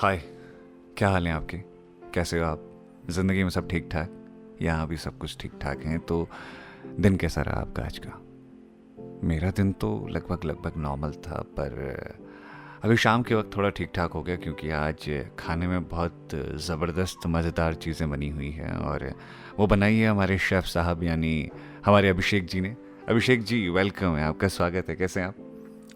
हाय, क्या हाल है आपके? कैसे हो आप? ज़िंदगी में सब ठीक ठाक? यहाँ भी सब कुछ ठीक ठाक है। तो दिन कैसा रहा आपका आज का? मेरा दिन तो लगभग नॉर्मल था, पर अभी शाम के वक्त थोड़ा ठीक ठाक हो गया क्योंकि आज खाने में बहुत ज़बरदस्त मज़ेदार चीज़ें बनी हुई हैं और वो बनाई है हमारे शेफ़ साहब यानी हमारे अभिषेक जी ने। अभिषेक जी, वेलकम है, आपका स्वागत है। कैसे हैं आप?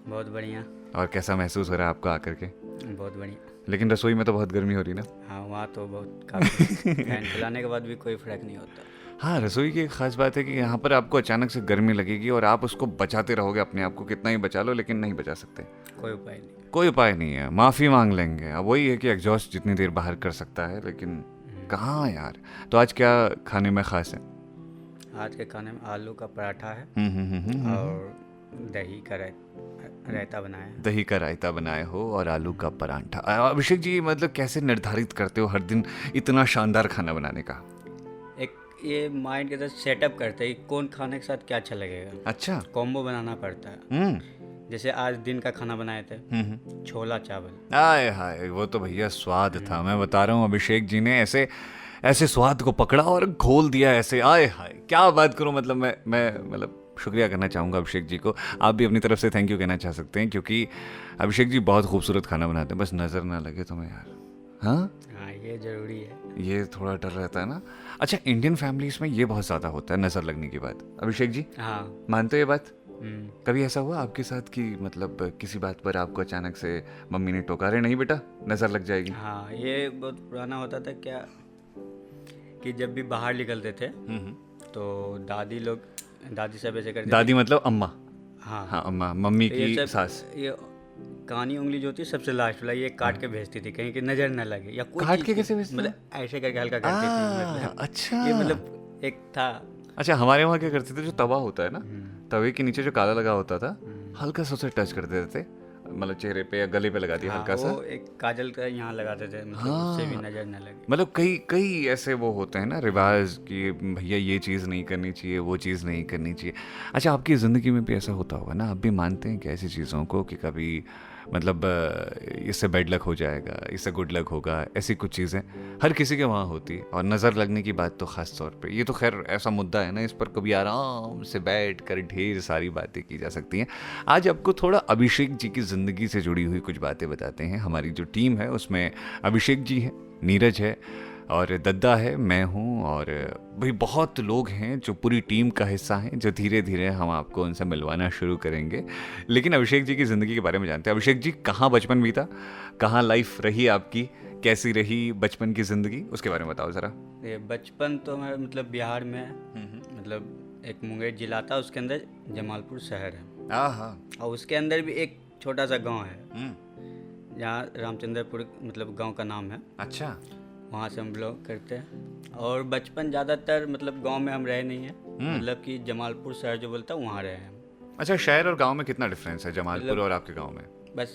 बहुत बढ़िया। और कैसा महसूस हो रहा है आपको आकर के? बहुत बढ़िया। लेकिन रसोई में तो बहुत गर्मी हो रही ना? हाँ, वहाँ तो बहुत काफ़ी फैन चलाने के बाद भी कोई फ़र्क नहीं होता। हाँ, रसोई की एक ख़ास बात है कि यहाँ पर आपको अचानक से गर्मी लगेगी और आप उसको बचाते रहोगे अपने आप को, कितना ही बचा लो लेकिन नहीं बचा सकते। कोई उपाय नहीं। कोई उपाय नहीं है, माफ़ी मांग लेंगे। अब वही है कि एग्जॉस्ट जितनी देर बाहर कर सकता है, लेकिन कहाँ यार। तो आज क्या खाने में ख़ास है? आज के खाने में आलू का पराठा है हम्म। और दही का रायता बनाया है। दही का रायता बनाए हो और आलू का पराठा। अभिषेक जी, मतलब कैसे निर्धारित करते हो हर दिन इतना शानदार खाना बनाने का? एक ये माइंड के साथ सेटअप करते हैं कि कौन खाने के साथ क्या अच्छा लगेगा। अच्छा। कॉम्बो बनाना पड़ता है। हम्म जैसे आज दिन का खाना बनाए थे छोला चावल। आय हाय, वो तो भैया स्वाद था। मैं बता रहा हूँ, अभिषेक जी ने ऐसे ऐसे स्वाद को पकड़ा और घोल दिया ऐसे। आय हाय, क्या बात करूँ। मतलब मैं मतलब शुक्रिया करना चाहूँगा अभिषेक जी को। आप भी अपनी तरफ से थैंक यू कहना चाह सकते हैं क्योंकि अभिषेक जी बहुत खूबसूरत खाना बनाते हैं, बस नज़र ना लगे तुम्हें यार। हाँ, हाँ, ये ज़रूरी है। ये थोड़ा डर रहता है ना। अच्छा, इंडियन फैमिलीज में ये बहुत ज़्यादा होता है नज़र लगने की बात। अभिषेक जी, हाँ। मानते हो ये बात? हम्म। कभी ऐसा हुआ आपके साथ कि मतलब किसी बात पर आपको अचानक से मम्मी ने टोका, अरे नहीं बेटा नज़र लग जाएगी? हाँ, ये बहुत पुराना होता था क्या कि जब भी बाहर निकलते थे तो दादी सब ऐसे करती दादी मतलब अम्मा? हाँ। हाँ, अम्मा, मम्मी तो ये की सब सास। ये कानी उंगली जो होती है सबसे लास्ट वाला, ये काट के भेजती थी कहीं कि नजर न लगे या कोई काट चीज़ के की- कैसे भेजती थी? मतलब ऐसे करके हल्का करती थी मतलब। अच्छा। ये मतलब एक था। अच्छा, हमारे वहाँ क्या करते थे, जो तवा होता है ना, तवे के नीचे जो काला लगा होता था, हल्का सा उसे टच कर देते थे, मतलब चेहरे पे या गले पे लगा दिया हाँ, हल्का सा। वो एक काजल का यहाँ लगाते थे, मतलब उससे भी नजर न लगे। मतलब कई कई ऐसे वो होते हैं ना रिवाज कि भैया ये चीज़ नहीं करनी चाहिए, वो चीज़ नहीं करनी चाहिए। अच्छा, आपकी ज़िंदगी में भी ऐसा होता होगा ना? आप भी मानते हैं कि ऐसी चीज़ों को कि कभी मतलब इससे बैड लक हो जाएगा, इससे गुड लक होगा, ऐसी कुछ चीज़ें हर किसी के वहाँ होती है। और नज़र लगने की बात तो ख़ास तौर पे, ये तो खैर ऐसा मुद्दा है ना, इस पर कभी आराम से बैठ कर ढेर सारी बातें की जा सकती हैं। आज आपको थोड़ा अभिषेक जी की ज़िंदगी से जुड़ी हुई कुछ बातें बताते हैं। हमारी जो टीम है उसमें अभिषेक जी हैं, नीरज है और दद्दा है, मैं हूँ और भाई बहुत लोग हैं जो पूरी टीम का हिस्सा हैं, जो धीरे धीरे हम आपको उनसे मिलवाना शुरू करेंगे। लेकिन अभिषेक जी की ज़िंदगी के बारे में जानते हैं। अभिषेक जी, कहाँ बचपन बीता, कहाँ लाइफ रही आपकी, कैसी रही बचपन की ज़िंदगी, उसके बारे में बताओ ज़रा। ये बचपन तो मैं मतलब बिहार में मतलब एक मुंगेर जिला था, उसके अंदर जमालपुर शहर है हाँ। और उसके अंदर भी एक छोटा सा गांव है जहाँ रामचंद्रपुर मतलब गांव का नाम है। अच्छा। वहाँ से हम लोग करते हैं और बचपन ज़्यादातर मतलब गांव में हम रहे नहीं हैं, मतलब कि जमालपुर शहर जो बोलता है वहाँ रहे हैं। अच्छा, शहर और गांव में कितना डिफरेंस है जमालपुर और आपके गांव में? बस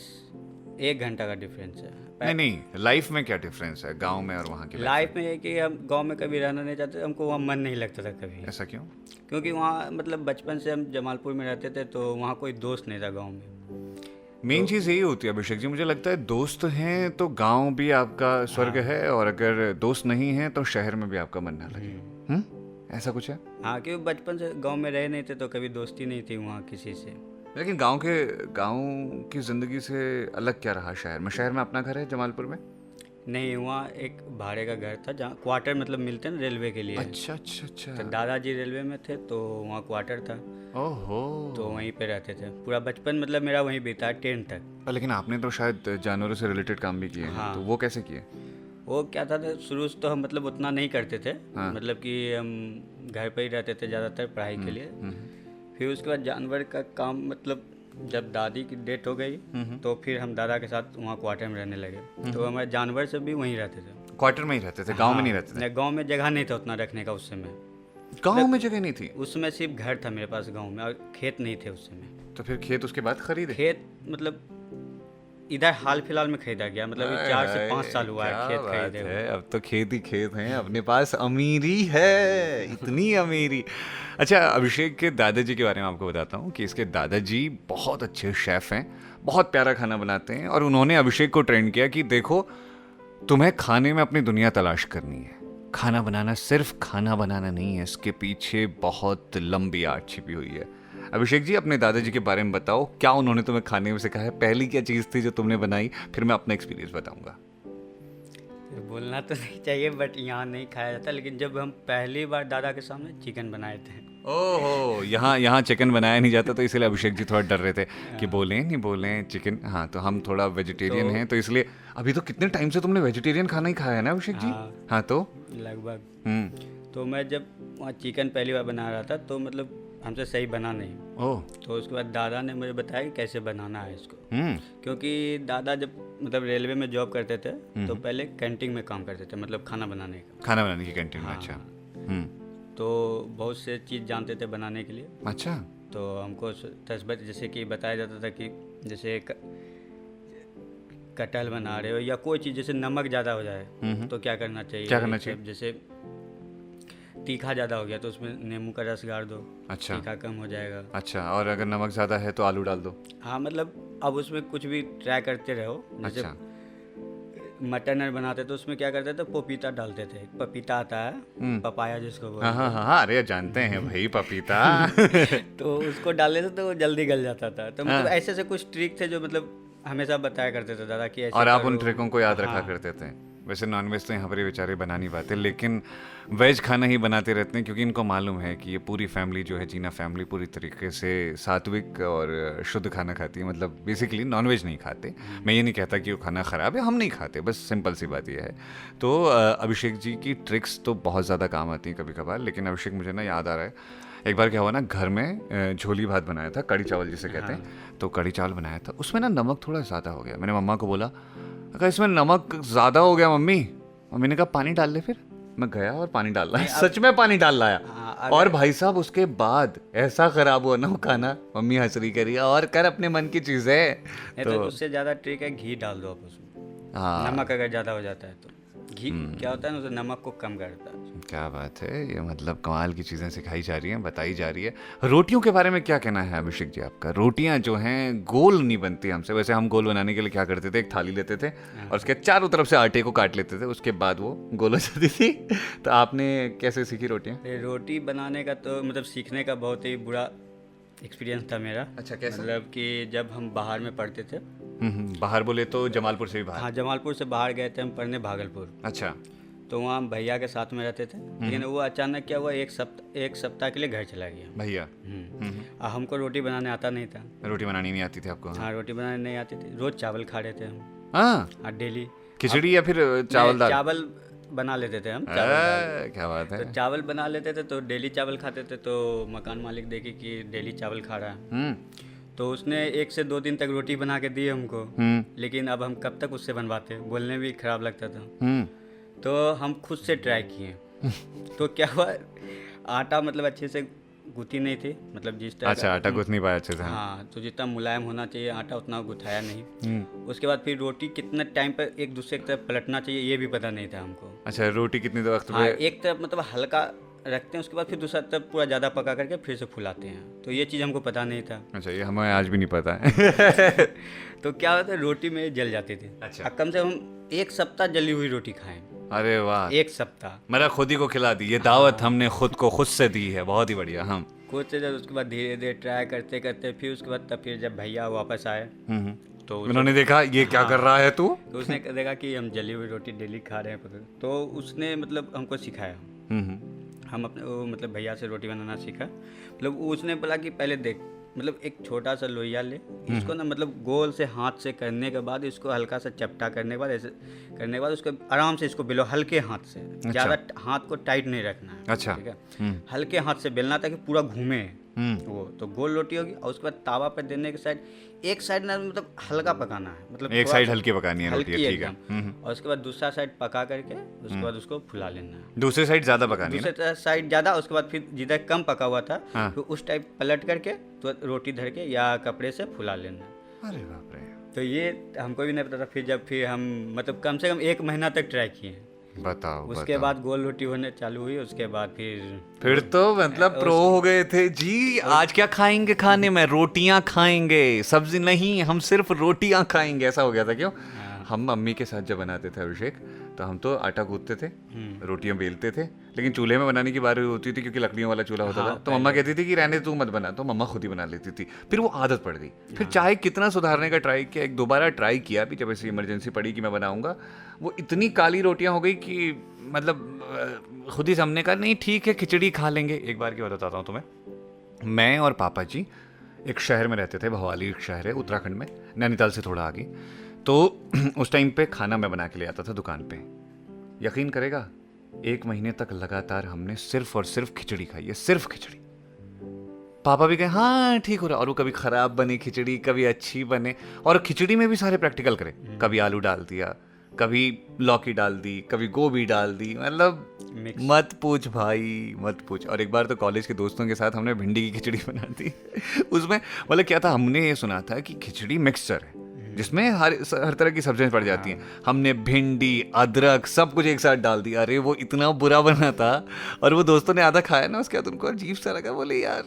1 घंटा का डिफरेंस है। नहीं, लाइफ में क्या डिफरेंस है गांव में और वहाँ की लाइफ में ये कि हम गांव में कभी रहना नहीं चाहते, हमको वहाँ मन नहीं लगता था कभी। ऐसा क्यों? क्योंकि वहाँ मतलब बचपन से हम जमालपुर में रहते थे तो वहाँ कोई दोस्त नहीं था गांव में। मेन चीज़ यही होती है अभिषेक जी, मुझे लगता है दोस्त हैं तो गांव भी आपका स्वर्ग है और अगर दोस्त नहीं है तो शहर में भी आपका मन ना लगे। ऐसा कुछ है? हाँ, क्योंकि बचपन से गांव में रहे नहीं थे तो कभी दोस्ती नहीं थी वहाँ किसी से। लेकिन गांव की ज़िंदगी से अलग क्या रहा शहर में? शहर में अपना घर है जमालपुर में? नहीं, वहाँ एक भाड़े का घर था जहाँ क्वार्टर मतलब मिलते हैं ना रेलवे के लिए। अच्छा अच्छा तो अच्छा। दादाजी रेलवे में थे तो वहाँ क्वार्टर था, ओहो। तो वहीं पे रहते थे। पूरा बचपन मतलब मेरा वहीं बीता 10 तक। लेकिन आपने तो शायद जानवरों से रिलेटेड काम भी किए हैं। हाँ। तो वो कैसे किए? वो क्या था शुरू से तो हम मतलब उतना नहीं करते थे। हाँ। मतलब कि हम घर पे ही रहते थे ज़्यादातर पढ़ाई के लिए। फिर उसके बाद जानवर का काम मतलब जब दादी की डेथ हो गई तो फिर हम दादा के साथ वहाँ क्वार्टर में रहने लगे, तो हमारे जानवर सब भी वहीं रहते थे। क्वार्टर में ही रहते थे, गांव में नहीं रहते थे? गांव में जगह नहीं था उतना रखने का उस समय। गांव में जगह नहीं थी? उस समय सिर्फ घर था मेरे पास गांव में और खेत नहीं थे उस समय। तो फिर खेत उसके बाद खरीदे? खेत मतलब इधर हाल फिलहाल में खरीदा गया, मतलब ये 4 से 5 साल हुआ है क्या खेत बात खरीदे हुए। है, अब तो खेत ही खेत हैं, अपने पास अमीरी है, इतनी अमीरी। अच्छा, अभिषेक के दादाजी के बारे में आपको बताता हूँ कि इसके दादाजी बहुत अच्छे शेफ़ हैं, बहुत प्यारा खाना बनाते हैं और उन्होंने अभिषेक को ट्रेन किया कि देखो तुम्हें खाने में अपनी दुनिया तलाश करनी है। खाना बनाना सिर्फ खाना बनाना नहीं है, इसके पीछे बहुत लंबी आर्ट छिपी हुई है। अभिषेक जी, अपने दादाजी के बारे में बताओ, क्या उन्होंने तुम्हें खाने में सिखाया? पहली क्या चीज़ थी जो तुमने बनाई? फिर मैं अपना एक्सपीरियंस बताऊंगा। बोलना तो नहीं चाहिए बट यहाँ नहीं खाया जाता, लेकिन जब हम पहली बार दादा के सामने चिकन बनाए थे। ओहो, यहाँ चिकन बनाया नहीं जाता, तो इसलिए अभिषेक जी थोड़ा डर रहे थे कि बोलें नहीं बोलें चिकन। हाँ, तो हम थोड़ा वेजिटेरियन हैं, तो इसलिए। अभी तो कितने टाइम से तुमने वेजिटेरियन खाना ही खाया है ना अभिषेक जी? हाँ, तो लगभग। तो मैं जब वहाँ चिकन पहली बार बना रहा था तो मतलब हमसे सही बना नहीं। ओह। तो उसके बाद दादा ने मुझे बताया कि कैसे बनाना है इसको। क्योंकि दादा जब मतलब रेलवे में जॉब करते थे तो पहले कैंटीन में काम करते थे, मतलब खाना बनाने की कैंटीन में। अच्छा। तो बहुत से चीज़ जानते थे बनाने के लिए। अच्छा। तो हमको तस्बत जैसे कि बताया जाता था कि जैसे कटहल बना रहे हो या कोई चीज़, जैसे नमक ज़्यादा हो जाए तो क्या करना चाहिए। जैसे तीखा ज़्यादा हो गया तो उसमें नींबू का रस गाड़ दो। अच्छा। तीखा कम हो जाएगा। अच्छा, और अगर नमक ज़्यादा है तो आलू डाल दो। हाँ, मतलब अब उसमें कुछ भी ट्राई करते रहो। जैसे अच्छा। मटन बनाते तो उसमें क्या करते थे, पपीता डालते थे। पपीता आता है, पपाया जिसको बोलते हैं। हाँ, अरे जानते हैं भाई पपीता। तो उसको डाल देते तो वो जल्दी गल जाता था। तो मतलब ऐसे से कुछ ट्रिक थे जो मतलब हमेशा बताया करते थे दादा कि ऐसे। और आप उन ट्रिकों को याद रखा करते थे। वैसे नॉनवेज तो यहाँ पर बेचारे बना नहीं पाते, लेकिन वेज खाना ही बनाते रहते हैं, क्योंकि इनको मालूम है कि ये पूरी फैमिली जो है, जीना फैमिली पूरी तरीके से सात्विक और शुद्ध खाना खाती है। मतलब बेसिकली नॉनवेज नहीं खाते। मैं ये नहीं कहता कि वो खाना ख़राब है, हम नहीं खाते, बस सिंपल सी बात ये है। तो अभिषेक जी की ट्रिक्स तो बहुत ज़्यादा काम आती हैं कभी कभार। लेकिन अभिषेक, मुझे ना याद आ रहा है, एक बार क्या हुआ ना, घर में झोली भात बनाया था, कड़ी चावल जिसे कहते हैं। तो कड़ी चावल बनाया था, उसमें ना नमक थोड़ा ज़्यादा हो गया। मैंने मम्मा को बोला, अगर इसमें नमक ज़्यादा हो गया मम्मी ने कहा पानी डाल ले। फिर मैं गया और पानी डाल रहा, सच में पानी डाल लाया। और भाई साहब, उसके बाद ऐसा खराब हुआ ना वो खाना। मम्मी हंस रही करी, और कर अपने मन की चीज़ें। तो उससे ज़्यादा ट्रिक है, घी डाल दो आप उसमें। नमक अगर ज़्यादा हो जाता है तो घी क्या होता है ना, उसे नमक को कम करता है। क्या बात है, ये मतलब कमाल की चीज़ें सिखाई जा रही हैं, बताई जा रही है। रोटियों के बारे में क्या कहना है अभिषेक जी आपका? रोटियां जो हैं गोल नहीं बनती हमसे। वैसे हम गोल बनाने के लिए क्या करते थे, एक थाली लेते थे और उसके चारों तरफ से आटे को काट लेते थे, उसके बाद वो गोल हो जाती थी। तो आपने कैसे सीखी रोटियाँ? रोटी बनाने का तो मतलब सीखने का बहुत ही बुरा एक्सपीरियंस था मेरा। अच्छा, कैसे? मतलब कि जब हम बाहर में पढ़ते थे। बाहर बोले तो जमालपुर से भी बाहर? हाँ, जमालपुर से बाहर गए थे हम पढ़ने भागलपुर। अच्छा। तो वहाँ भैया के साथ में रहते थे, लेकिन वो अचानक क्या हुआ, एक सप्ताह के लिए घर चला गया भैया। हमको रोटी बनाने आता नहीं था। रोटी बनानी नहीं आती थी आपको? हाँ, रोटी बनाने नहीं आती थी। रोज चावल खा रहे थे हम। हाँ, डेली खिचड़ी या फिर चावल दाल? चावल बना लेते थे हम। क्या बात है। तो चावल बना लेते थे, तो डेली चावल खाते थे। तो मकान मालिक देखे कि डेली चावल खा रहा है, तो उसने 1 से 2 दिन तक रोटी बना के दी हमको। लेकिन अब हम कब तक उससे बनवाते, बोलने भी खराब लगता था। तो हम खुद से ट्राई किए। तो क्या हुआ, आटा मतलब अच्छे से गुथी नहीं थी, मतलब जिस तरह। अच्छा, आटा गुथ नहीं पाया अच्छे से? हाँ, तो जितना मुलायम होना चाहिए आटा उतना गुथाया नहीं। उसके बाद फिर रोटी कितना टाइम पर एक दूसरे की तरफ पलटना चाहिए ये भी पता नहीं था हमको। अच्छा, रोटी कितनी वक्त हाँ, एक तरफ मतलब हल्का रखते हैं, उसके बाद फिर दूसरा तरफ पूरा ज़्यादा पका करके फिर से फुलाते हैं। तो ये चीज़ हमको पता नहीं था। अच्छा, ये हमें आज भी नहीं पता है। तो क्या होता है, रोटी में जल जाती थी। अच्छा। कम से कम 1 सप्ताह जली हुई रोटी खाएं। अरे वाह, 1 सप्ताह मेरा खुद ही को खिला दी ये दावत। हमने खुद को खुद से दी है, बहुत ही बढ़िया। हम खुद से जब उसके बाद धीरे धीरे ट्राई करते करते फिर उसके बाद फिर जब भैया वापस आए तो उन्होंने देखा ये क्या कर रहा है तू, तो उसने देखा कि हम जली हुई रोटी डेली खा रहे हैं, तो उसने मतलब हमको सिखाया। हम अपने वो मतलब भैया से रोटी बनाना सीखा। मतलब उसने बोला कि पहले देख, मतलब एक छोटा सा लोहिया ले, इसको ना मतलब गोल से हाथ से करने के बाद इसको हल्का सा चपटा करने के बाद ऐसे करने के बाद उसको आराम से इसको बेलो हल्के हाथ से। ज़्यादा हाथ को टाइट नहीं रखना है। अच्छा। ठीक है, हल्के हाथ से बेलना ताकि पूरा घूमे वो, तो गोल रोटी होगी। और उसके बाद तावा पर देने के साइड एक साइड ना मतलब हल्का पकाना है, मतलब एक साइड हल्की पकानी है रोटी, ठीक है। और उसके बाद दूसरा साइड पका करके उसके बाद उसको फुला लेना है। दूसरी साइड ज्यादा पकानी है? दूसरी साइड ज्यादा, उसके बाद फिर जिधर कम पका हुआ था तो उस टाइप पलट करके तो रोटी धर के या कपड़े से फुला लेना है। अरे बाप रे। तो ये हमको भी नहीं पता था। फिर हम मतलब कम से कम 1 महीना तक ट्राई किए। बताओ। उसके बाद गोल रोटी होने चालू हुई। उसके बाद फिर तो मतलब प्रो हो गए थे जी। आज क्या खाएंगे खाने में? रोटियां खाएंगे, सब्जी नहीं, हम सिर्फ रोटियां खाएंगे, ऐसा हो गया था। क्यों? हम मम्मी के साथ जब बनाते थे अभिषेक, तो हम तो आटा गूंथते थे, रोटियां बेलते थे, लेकिन चूल्हे में बनाने की बारी होती थी क्योंकि लकड़ियों वाला चूल्हा होता था, तो मम्मा कहती थी कि रहने तू मत बना, तो मम्मा खुद ही बना लेती थी। फिर वो आदत पड़ गई। फिर चाहे कितना सुधारने का ट्राई किया, एक दोबारा ट्राई किया भी, जब ऐसी इमरजेंसी पड़ी कि मैं बनाऊंगा, वो इतनी काली रोटियां हो गई कि मतलब खुद ही हमने कहा नहीं ठीक है खिचड़ी खा लेंगे। एक बार की बताता हूँ तुम्हें, मैं और पापा जी एक शहर में रहते थे, भवाली एक शहर है उत्तराखंड में, नैनीताल से थोड़ा आगे। तो उस टाइम पे खाना मैं बना के ले आता था दुकान पे। यकीन करेगा 1 महीने तक लगातार हमने सिर्फ और सिर्फ खिचड़ी खाई है, सिर्फ खिचड़ी। पापा भी कहे हाँ ठीक हो रहा, और वो कभी खराब बने खिचड़ी, कभी अच्छी बने, और खिचड़ी में भी सारे प्रैक्टिकल करे, कभी आलू डाल दिया, कभी लौकी डाल दी, कभी गोभी डाल दी, मतलब मत पूछ भाई मत पूछ। और एक बार तो कॉलेज के दोस्तों के साथ हमने भिंडी की खिचड़ी बना दी। उसमें मतलब क्या था, हमने ये सुना था कि खिचड़ी मिक्सचर है जिसमें हर तरह की सब्जियां पड़ जाती हैं, हमने भिंडी अदरक सब कुछ एक साथ डाल दिया। अरे वो इतना बुरा बना था, और वो दोस्तों ने आधा खाया ना, उसके बाद उनको अजीब सा लगा, बोले यार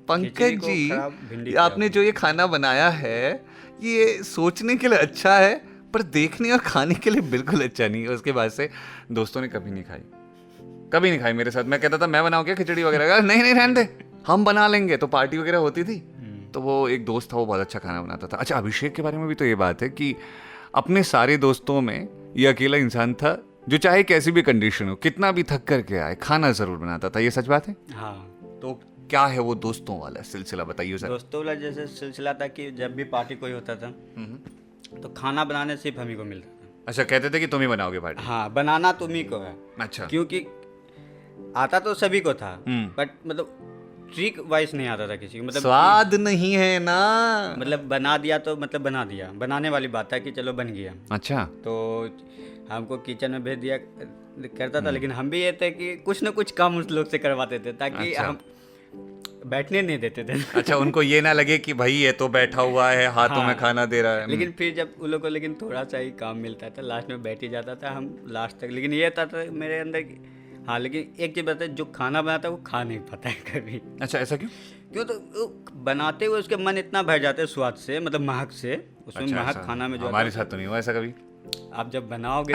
पंकज जी आपने जो ये खाना बनाया है ये सोचने के लिए अच्छा है पर देखने और खाने के लिए बिल्कुल अच्छा नहीं है। उसके बाद से दोस्तों ने कभी नहीं खाई, कभी नहीं खाई मेरे साथ। मैं कहता था मैं बनाऊं क्या खिचड़ी वगैरह, नहीं नहीं रहने दे हम बना लेंगे। तो पार्टी वगैरह होती थी तो वो एक दोस्त था वो बहुत अच्छा खाना बनाता था। अच्छा अभिषेक के बारे में भी तो ये बात है कि अपने सारे दोस्तों में ये अकेला इंसान था जो चाहे कैसी भी कंडीशन हो, कितना भी थक करके आए, खाना जरूर बनाता था। ये सच बात है? हाँ। तो क्या है वो दोस्तों वाला सिलसिला, बताइए सर। दोस्तों वाला जैसे सिलसिला था कि जब भी पार्टी कोई होता था तो खाना बनाने सिर्फ हम ही को मिलता था। अच्छा कहते थे कि तुम ही बनाओगे पार्टी? हाँ, बनाना तुम ही को है। अच्छा। क्योंकि आता तो सभी को था बट मतलब ट्रिक वाइज नहीं आता था किसी को, मतलब स्वाद नहीं है ना, मतलब बना दिया तो मतलब बना दिया, बनाने वाली बात है कि चलो बन गया। अच्छा। तो हमको किचन में भेज दिया करता था, लेकिन हम भी ये थे कि कुछ ना कुछ काम उस लोग से करवाते थे ताकि अच्छा। हम बैठने नहीं देते थे। अच्छा उनको ये ना लगे कि भाई ये तो बैठा हुआ है हाथों में खाना दे रहा है। लेकिन फिर जब उन लोग को लेकिन थोड़ा सा ही काम मिलता था, लास्ट में बैठ ही जाता था हम लास्ट तक। लेकिन ये था मेरे अंदर कि हाँ, लेकिन एक चीज़ बताए, जो खाना बनाता है वो खा नहीं पाता है कभी। अच्छा ऐसा क्यों? क्यों तो बनाते हुए उसके मन इतना भर जाता है स्वाद से, मतलब महक से, उसमें अच्छा, महक खाना में जो हमारे साथ तो नहीं हुआ ऐसा कभी। आप जब बनाओगे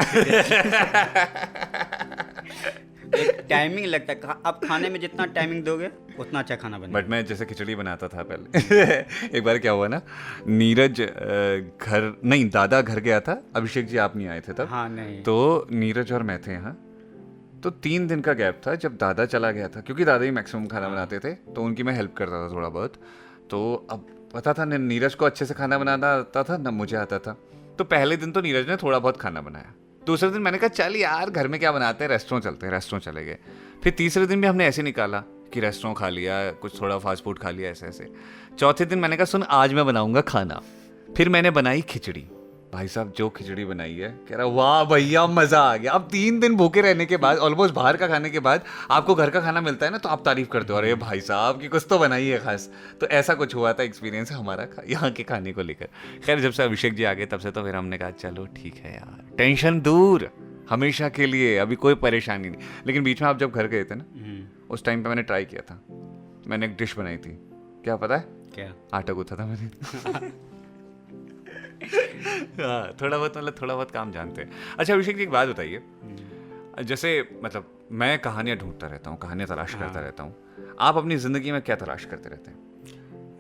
एक टाइमिंग लगता है, आप खाने में जितना टाइमिंग दोगे उतना अच्छा खाना बनेगा। बट मैं जैसे खिचड़ी बनाता था पहले एक बार क्या हुआ ना, नीरज घर नहीं दादा घर गया था, अभिषेक जी आप नहीं आए थे तब। हाँ नहीं। तो नीरज और मैं थे यहाँ, तो 3 दिन का गैप था जब दादा चला गया था, क्योंकि दादा ही मैक्सिमम खाना बनाते थे तो उनकी मैं हेल्प करता था थोड़ा बहुत। तो अब पता था नीरज को अच्छे से खाना बनाना आता था ना मुझे आता था। तो पहले दिन तो नीरज ने थोड़ा बहुत खाना बनाया, दूसरे दिन मैंने कहा चल यार घर में क्या बनाते हैं, रेस्टोरेंट चलते हैं, रेस्टोरेंट चले गए। फिर तीसरे दिन भी हमने ऐसे निकाला कि रेस्टोरेंट खा लिया, कुछ थोड़ा फास्ट फूड खा लिया, ऐसे ऐसे। चौथे दिन मैंने कहा सुन आज मैं बनाऊंगा खाना, फिर मैंने बनाई खिचड़ी। भाई साहब जो खिचड़ी बनाई है, कह रहा वाह भैया मजा आ गया। अब 3 दिन भूखे रहने के बाद, ऑलमोस्ट बाहर का खाने के बाद आपको घर का खाना मिलता है ना, तो आप तारीफ करते हो अरे भाई साहब की कुछ तो बनाई है खास। तो ऐसा कुछ हुआ था एक्सपीरियंस हमारा यहाँ के खाने को लेकर। खैर जब से अभिषेक जी आ गए तब से तो फिर हमने कहा चलो ठीक है यार, टेंशन दूर हमेशा के लिए, अभी कोई परेशानी नहीं। लेकिन बीच में आप जब घर गए थे ना, उस टाइम पे मैंने ट्राई किया था, मैंने एक डिश बनाई थी, क्या पता है? क्या? आटा गूंथा था मैंने। हाँ थोड़ा बहुत काम जानते हैं। अच्छा अभिषेक जी एक बात बताइए, जैसे मतलब मैं कहानियाँ ढूंढता रहता हूँ, कहानियाँ तलाश करता रहता हूँ, आप अपनी ज़िंदगी में क्या तलाश करते रहते हैं?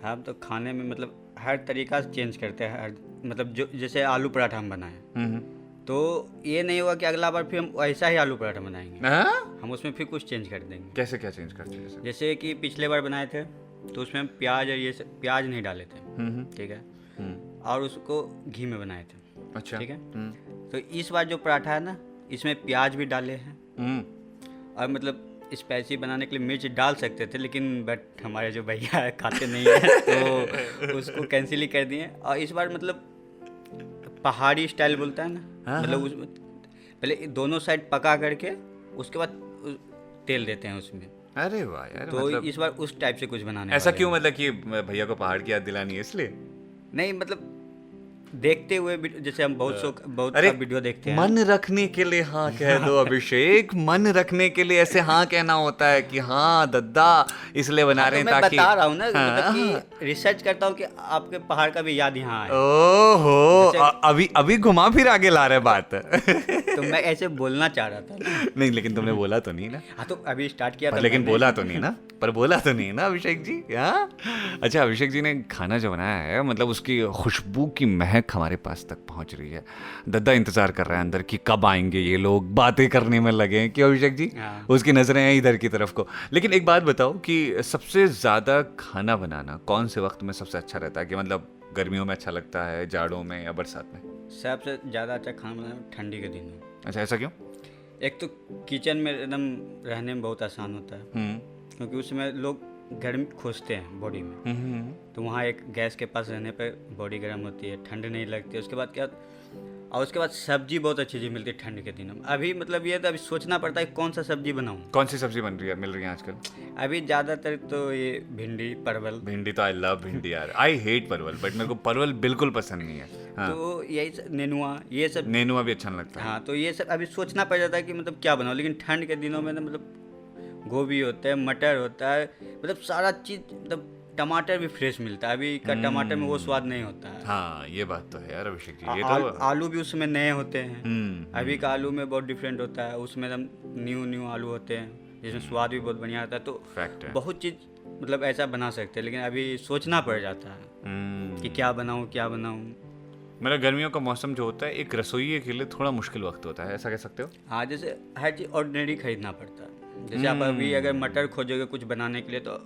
हम तो खाने में मतलब हर तरीका से चेंज करते हैं, हर मतलब जो जैसे आलू पराठा हम बनाए तो ये नहीं हुआ कि अगला बार फिर हम ऐसा ही आलू पराठा बनाएंगे, हम उसमें फिर कुछ चेंज कर देंगे। कैसे क्या चेंज करते हैं? जैसे कि पिछले बार बनाए थे तो उसमें हम प्याज और ये प्याज नहीं डाले थे, ठीक है, और उसको घी में बनाए थे। अच्छा ठीक है। तो इस बार जो पराठा है ना, इसमें प्याज भी डाले हैं और मतलब स्पाइसी बनाने के लिए मिर्च डाल सकते थे, लेकिन बट हमारे जो भैया खाते नहीं है तो उसको कैंसिल ही कर दिए। और इस बार मतलब पहाड़ी स्टाइल बोलता है ना, मतलब उस पहले दोनों साइड पका करके उसके बाद तेल देते हैं उसमें। अरे वाह यार, तो मतलब इस बार उस टाइप से कुछ बनाने ऐसा वाले क्यों, हैं। मतलब कि भैया को पहाड़ की याद दिलानी है इसलिए? नहीं मतलब देखते हुए जैसे हम बहुत अरे सा वीडियो देखते हैं। मन रखने के लिए हाँ कह दो अभिषेक, मन रखने के लिए ऐसे हाँ कहना होता है कि हाँ दद्दा इसलिए बना हाँ, रहे तो हैं मैं ताकि बता रहा हूँ ना, मतलब हाँ। कि रिसर्च करता हूँ कि आपके पहाड़ का भी याद यहाँ है। ओहो जैसे अभी अभी घुमा फिर आगे ला रहे बात तो मैं ऐसे बोलना चाह रहा था ना। नहीं लेकिन तुमने बोला तो नहीं ना, हाँ, तो अभी स्टार्ट किया पर था लेकिन मैंने। बोला तो नहीं ना, पर बोला तो नहीं ना अभिषेक जी। हाँ अच्छा, अभिषेक जी ने खाना जो बनाया है मतलब उसकी खुशबू की महक हमारे पास तक पहुंच रही है। दद्दा इंतजार कर रहा है अंदर कि कब आएंगे ये लोग, बातें करने में लगे हैं क्यों अभिषेक जी? हाँ। उसकी नजरें हैं इधर की तरफ को। लेकिन एक बात बताओ कि सबसे ज्यादा खाना बनाना कौन से वक्त में सबसे अच्छा रहता है, कि मतलब गर्मियों में अच्छा लगता है, जाड़ों में या बरसात में? सबसे ज़्यादा अच्छा खाना बनाना ठंडी के दिन में। अच्छा ऐसा क्यों? एक तो किचन में एकदम रहने में बहुत आसान होता है, क्योंकि उसमें लोग गर्मी खोजते हैं बॉडी में। तो वहाँ एक गैस के पास रहने पर बॉडी गर्म होती है, ठंड नहीं लगती। उसके बाद क्या, और उसके बाद सब्जी बहुत अच्छी चीज़ मिलती है ठंड के दिनों में। अभी मतलब ये तो अभी सोचना पड़ता है कौन सा सब्जी बनाऊँ। कौन सी सब्जी बन रही है, मिल रही है आजकल? अभी ज़्यादातर तो ये भिंडी, परवल। भिंडी तो आई लव भिंडी यार, आई हेट परवल, बट मेरे को परवल बिल्कुल पसंद नहीं है। हाँ। तो यही नेनुआ, ये सब। नेनुआ भी अच्छा नहीं लगता है। हाँ, तो ये सब अभी सोचना पड़ जाता है कि मतलब क्या बनाऊँ। लेकिन ठंड के दिनों में ना मतलब गोभी होता है, मटर होता है, मतलब सारा चीज़, मतलब टमाटर भी फ्रेश मिलता है। अभी का टमाटर में वो स्वाद नहीं होता है। हाँ ये बात तो है यार अभिषेक जी, ये तो आलू भी उसमें नए होते हैं। अभी का आलू में बहुत डिफरेंट होता है, उसमें एकदम न्यू आलू होते हैं जिसमें स्वाद भी बहुत बढ़िया आता है। तो फैक्ट है। बहुत चीज़ मतलब ऐसा बना सकते हैं, लेकिन अभी सोचना पड़ जाता है कि क्या बनाऊँ क्या बनाऊँ। मेरा गर्मियों का मौसम जो होता है एक रसोई के लिए थोड़ा मुश्किल वक्त होता है, ऐसा कह सकते हो? हाँ, जैसे हर चीज़ ऑर्डिनरी खरीदना पड़ता है। जैसे आप अभी अगर मटर खोजोगे कुछ बनाने के लिए तो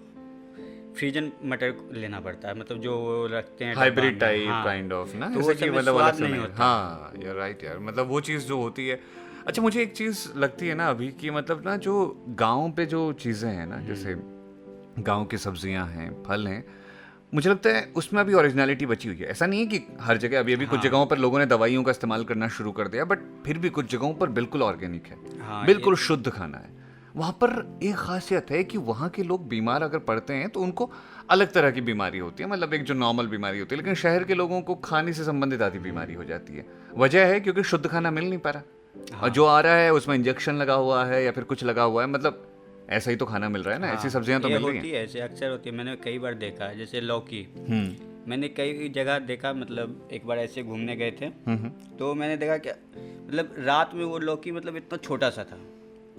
फ्रीजन मटर लेना पड़ता है, मतलब जो वो रखते हैं हाइब्रिड टाइप हाँ, काइंड ऑफ ना, तो जैसे वो कि सब में मतलब स्वाद अलग से नहीं नहीं होता। हाँ यार राइट यार, मतलब वो चीज़ जो होती है। अच्छा मुझे एक चीज़ लगती है ना अभी कि मतलब ना जो गांव पे जो चीज़ें हैं ना, जैसे गांव की सब्जियां हैं, फल हैं, मुझे लगता है उसमें अभी ओरिजिनलिटी बची हुई है। ऐसा नहीं है कि हर जगह अभी कुछ जगहों पर लोगों ने दवाइयों का इस्तेमाल करना शुरू कर दिया, बट फिर भी कुछ जगहों पर बिल्कुल ऑर्गेनिक है, हाँ, बिल्कुल शुद्ध खाना है। वहाँ पर एक खासियत है कि वहाँ के लोग बीमार अगर पड़ते हैं तो उनको अलग तरह की बीमारी होती है, मतलब एक जो नॉर्मल बीमारी होती है, लेकिन शहर के लोगों को खाने से संबंधित आदि बीमारी हो जाती है। वजह है क्योंकि शुद्ध खाना मिल नहीं पा रहा, और जो आ रहा है उसमें इंजेक्शन लगा हुआ है या फिर कुछ लगा हुआ है, मतलब ऐसा ही तो खाना मिल रहा है ना। ऐसी सब्जियां तो ये मिल रही होती हैं। है, ऐसे अक्सर होती है। मैंने कई बार देखा है, जैसे लौकी। मैंने कई जगह देखा, मतलब एक बार ऐसे घूमने गए थे तो मैंने देखा क्या, मतलब रात में वो लौकी मतलब इतना छोटा सा था,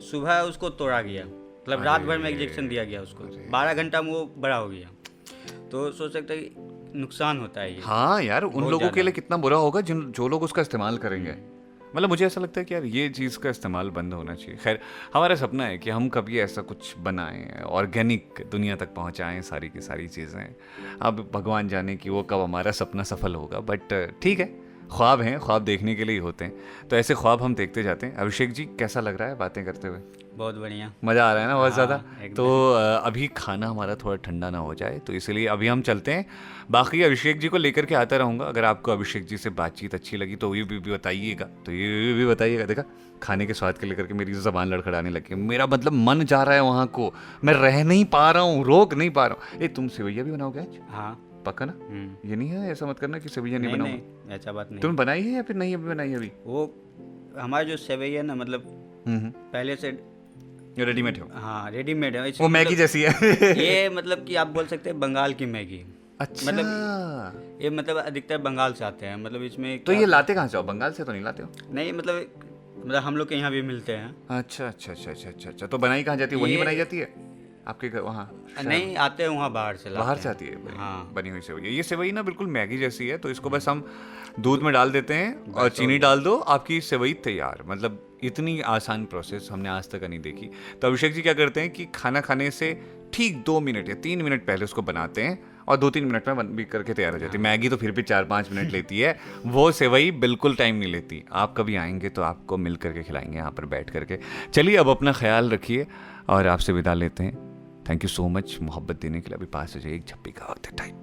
सुबह उसको तोड़ा गया, मतलब रात भर में इंजेक्शन दिया गया उसको, 12 घंटा में वो बड़ा हो गया। तो सोच सकते हैं कि नुकसान होता है ये। हाँ यार, उन बहुत लोगों के ज़्यादा। लिए कितना बुरा होगा जो लोग उसका इस्तेमाल करेंगे। मतलब मुझे ऐसा लगता है कि यार ये चीज़ का इस्तेमाल बंद होना चाहिए। खैर हमारा सपना है कि हम कभी ऐसा कुछ बनाएं, ऑर्गेनिक दुनिया तक पहुंचाएं सारी की सारी चीज़ें। अब भगवान जाने कि वो कब हमारा सपना सफल होगा, बट ठीक है, ख्वाब हैं, ख्वाब देखने के लिए ही होते हैं, तो ऐसे ख्वाब हम देखते जाते हैं। अभिषेक जी कैसा लग रहा है बातें करते हुए? बहुत बढ़िया, मज़ा आ रहा है ना बहुत ज़्यादा? एकदम। तो अभी खाना हमारा थोड़ा ठंडा ना हो जाए, तो इसलिए अभी हम चलते हैं। बाकी अभिषेक जी को लेकर के आता रहूँगा। अगर आपको अभिषेक जी से बातचीत अच्छी लगी तो ये भी बताइएगा, तो ये भी बताइएगा। देखा, खाने के स्वाद के लेकर के मेरी ज़बान लड़खड़ाने लगी, मेरा मतलब मन जा रहा है वहाँ को, मैं रह नहीं पा रहा हूँ, रोक नहीं पा रहा हूँ। तुम सेवैया भी बनाओगे आज? हाँ पक्का ना? ये नहीं है, ऐसा मत करना कि सेवैया नहीं बनाऊंगा। नहीं, ऐसा बात नहीं। तुमने बनाई है या फिर नहीं अभी बनाई है? अभी वो हमारा जो सेवई है ना, मतलब पहले से रेडीमेड हो? हाँ, रेडीमेड है। वो मैगी जैसी है। ये मतलब कि आप बोल सकते हैं बंगाल की मैगी। अच्छा, मतलब ये मतलब अधिकतर बंगाल से आते हैं, मतलब इसमें तो ये लाते कहाँ से हो? बंगाल से तो नहीं लाते हो? नहीं, मतलब हम लोग के यहाँ भी मिलते हैं। अच्छा अच्छा अच्छा अच्छा अच्छा अच्छा, तो बनाई कहाँ जाती है? वहीं ये- बनाई जाती है आपके घर वहाँ? नहीं, आते हैं वहाँ बाहर से, बाहर लाते से हैं। आती है हाँ। बनी हुई सेवई। ये सेवई ना बिल्कुल मैगी जैसी है, तो इसको बस हम दूध में डाल देते हैं और चीनी डाल दो, आपकी सेवई तैयार। मतलब इतनी आसान प्रोसेस हमने आज तक नहीं देखी। तो अभिषेक जी क्या करते हैं कि खाना खाने से ठीक 2 मिनट या 3 मिनट पहले उसको बनाते हैं और 2-3 मिनट में बन भी करके तैयार हो जाती है। मैगी तो फिर भी 4-5 मिनट लेती है, वो सेवई बिल्कुल टाइम नहीं लेती। आप कभी आएंगे तो आपको मिल करके खिलाएंगे यहाँ पर बैठ करके। चलिए अब अपना ख्याल रखिए और आपसे विदा लेते हैं। थैंक यू सो मच मोहब्बत देने के लिए। अभी पास हो जाइए, एक झप्पी का वक्त है time.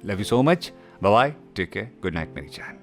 Love you so much, bye bye, take care, good night मेरी जान।